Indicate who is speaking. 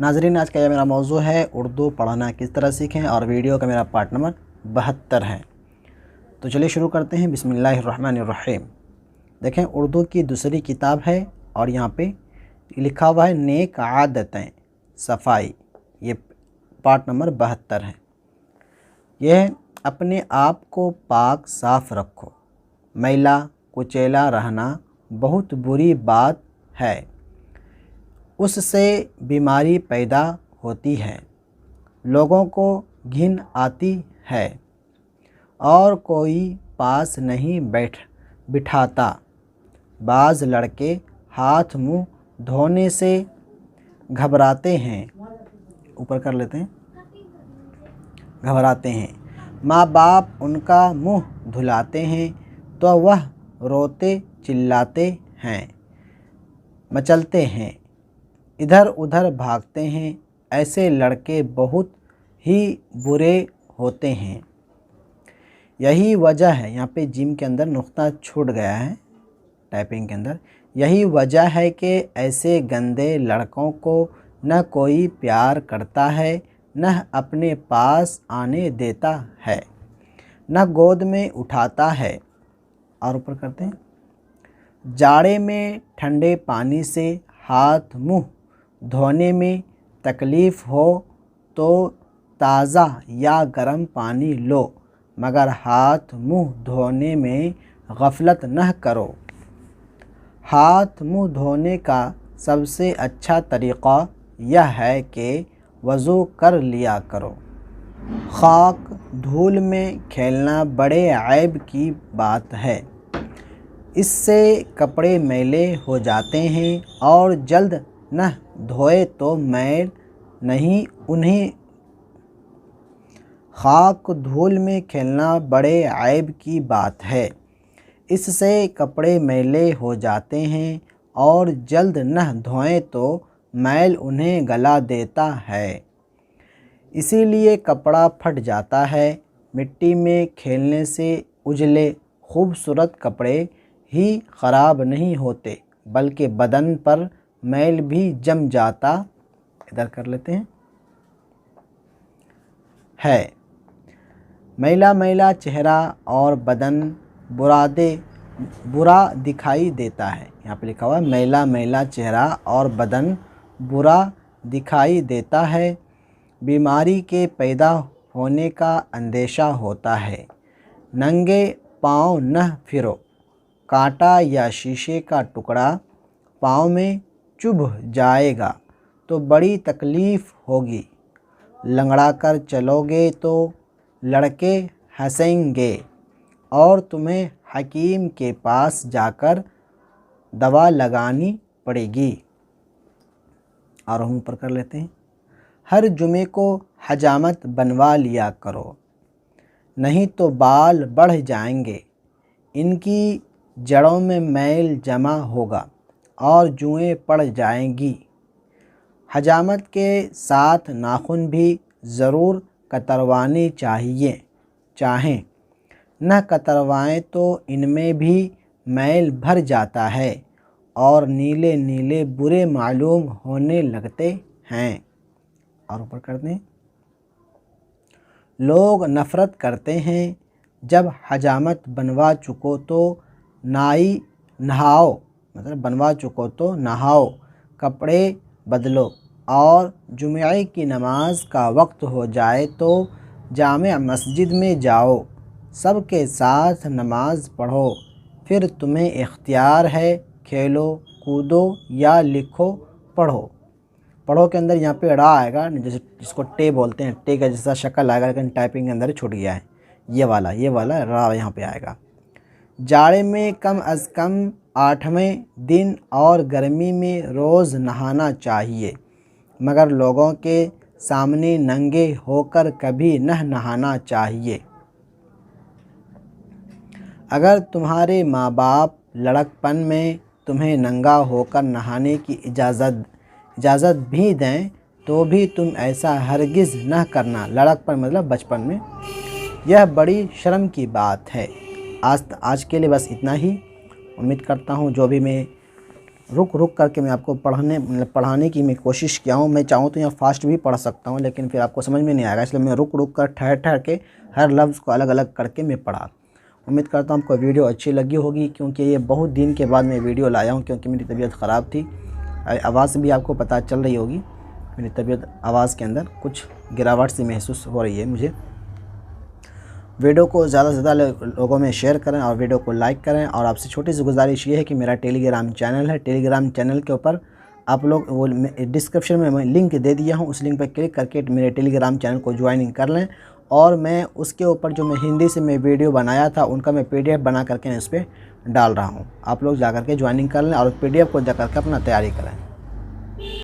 Speaker 1: नाज़रीन, आज का यह मेरा मौजू है उर्दू पढ़ना किस तरह सीखें, और वीडियो का मेरा पार्ट नंबर 72 है। तो चलिए शुरू करते हैं। बिस्मिल्लाहिर्रहमानिर्रहीम। देखें, उर्दू की दूसरी किताब है और यहाँ पे लिखा हुआ है नेक आदतें सफ़ाई। ये पार्ट नंबर 72 है। यह अपने आप को पाक साफ़ रखो, मैला कुचैला रहना बहुत बुरी बात है, उससे बीमारी पैदा होती है, लोगों को घिन आती है और कोई पास नहीं बिठाता। बाज़ लड़के हाथ मुंह धोने से घबराते हैं, ऊपर कर लेते हैं, घबराते हैं। माँ बाप उनका मुंह धुलाते हैं तो वह रोते चिल्लाते हैं, मचलते हैं, इधर उधर भागते हैं। ऐसे लड़के बहुत ही बुरे होते हैं। यही वजह है, यहाँ पे जिम के अंदर नुक्ता छूट गया है टाइपिंग के अंदर। यही वजह है कि ऐसे गंदे लड़कों को न कोई प्यार करता है, न अपने पास आने देता है, न गोद में उठाता है। और ऊपर करते हैं। जाड़े में ठंडे पानी से हाथ मुंह धोने में तकलीफ़ हो तो ताज़ा या गर्म पानी लो, मगर हाथ मुंह धोने में गफलत न करो। हाथ मुंह धोने का सबसे अच्छा तरीक़ा यह है कि वज़ू कर लिया करो। खाक धूल में खेलना बड़े ऐब की बात है, इससे कपड़े मैले हो जाते हैं और जल्द न धोए तो मैल नहीं उन्हें। खाक धूल में खेलना बड़े ऐब की बात है, इससे कपड़े मैले हो जाते हैं और जल्द न धोएं तो मैल उन्हें गला देता है, इसीलिए कपड़ा फट जाता है। मिट्टी में खेलने से उजले खूबसूरत कपड़े ही ख़राब नहीं होते, बल्कि बदन पर मैल भी जम जाता, इधर कर लेते हैं, है। मैला मैला चेहरा और बदन बुरा दिखाई देता है। यहाँ पे लिखा हुआ है मैला मैला चेहरा और बदन बुरा दिखाई देता है। बीमारी के पैदा होने का अंदेशा होता है। नंगे पाँव न फिरो, कांटा या शीशे का टुकड़ा पाँव में चुभ जाएगा तो बड़ी तकलीफ़ होगी। लंगड़ा कर चलोगे तो लड़के हंसेंगे और तुम्हें हकीम के पास जाकर दवा लगानी पड़ेगी। और हम ऊपर कर लेते हैं। हर जुमे को हजामत बनवा लिया करो, नहीं तो बाल बढ़ जाएंगे, इनकी जड़ों में मैल जमा होगा और जुएँ पड़ जाएंगी। हजामत के साथ नाखून भी ज़रूर कतरवाने चाहें न कतरवाएं तो इनमें भी मैल भर जाता है और नीले नीले बुरे मालूम होने लगते हैं। और ऊपर करते हैं। लोग नफ़रत करते हैं जब हजामत बनवा चुको तो नहाओ, मतलब बनवा चुको तो नहाओ, कपड़े बदलो और जुमे की नमाज का वक्त हो जाए तो जामे मस्जिद में जाओ, सबके साथ नमाज पढ़ो। फिर तुम्हें इख्तियार है, खेलो कूदो या लिखो पढ़ो। पढ़ो के अंदर यहाँ पे ड़ा आएगा, जैसे जिसको टे बोलते हैं, टे का जैसा शक्ल आएगा, लेकिन टाइपिंग के अंदर छूट गया है। ये वाला ड़ा यहाँ पे आएगा। जाड़े में कम अज़ कम 8वें दिन और गर्मी में रोज़ नहाना चाहिए, मगर लोगों के सामने नंगे होकर कभी न नहाना चाहिए। अगर तुम्हारे माँ बाप लड़कपन में तुम्हें नंगा होकर नहाने की इजाज़त भी दें तो भी तुम ऐसा हरगिज़ न करना। लड़कपन मतलब बचपन में। यह बड़ी शर्म की बात है। आज के लिए बस इतना ही। उम्मीद करता हूँ जो भी मैं رک رک کر کے میں آپ کو پڑھانے کی میں کوشش کیا ہوں. میں چاہوں تو یہاں فاسٹ بھی پڑھ سکتا ہوں لیکن پھر آپ کو سمجھ میں نہیں آئے گا، اس لیے میں رک رک کر ٹھہر کے ہر لفظ کو الگ الگ کر کے میں پڑھا. امید کرتا ہوں آپ کو ویڈیو اچھی لگی ہوگی، کیونکہ یہ بہت دن کے بعد میں ویڈیو لایا ہوں کیونکہ میری طبیعت خراب تھی. آواز بھی آپ کو پتہ چل رہی ہوگی، میری طبیعت آواز کے اندر کچھ گراوٹ سی محسوس ہو رہی ہے مجھے. ویڈیو کو زیادہ سے زیادہ لوگوں میں شیئر کریں اور ویڈیو کو لائک کریں. اور آپ سے چھوٹی سی گزارش یہ ہے کہ میرا ٹیلی گرام چینل ہے، ٹیلی گرام چینل کے اوپر آپ لوگ وہ ڈسکرپشن میں لنک دے دیا ہوں، اس لنک پہ کلک کر کے میرے ٹیلی گرام چینل کو جوائننگ کر لیں. اور میں اس کے اوپر جو میں ہندی سے میں ویڈیو بنایا تھا ان کا میں PDF بنا کر کے اس پہ ڈال رہا ہوں. آپ لوگ جا کر کے جوائننگ کر لیں اور PDF کو جا کر کے اپنا تیاری کریں.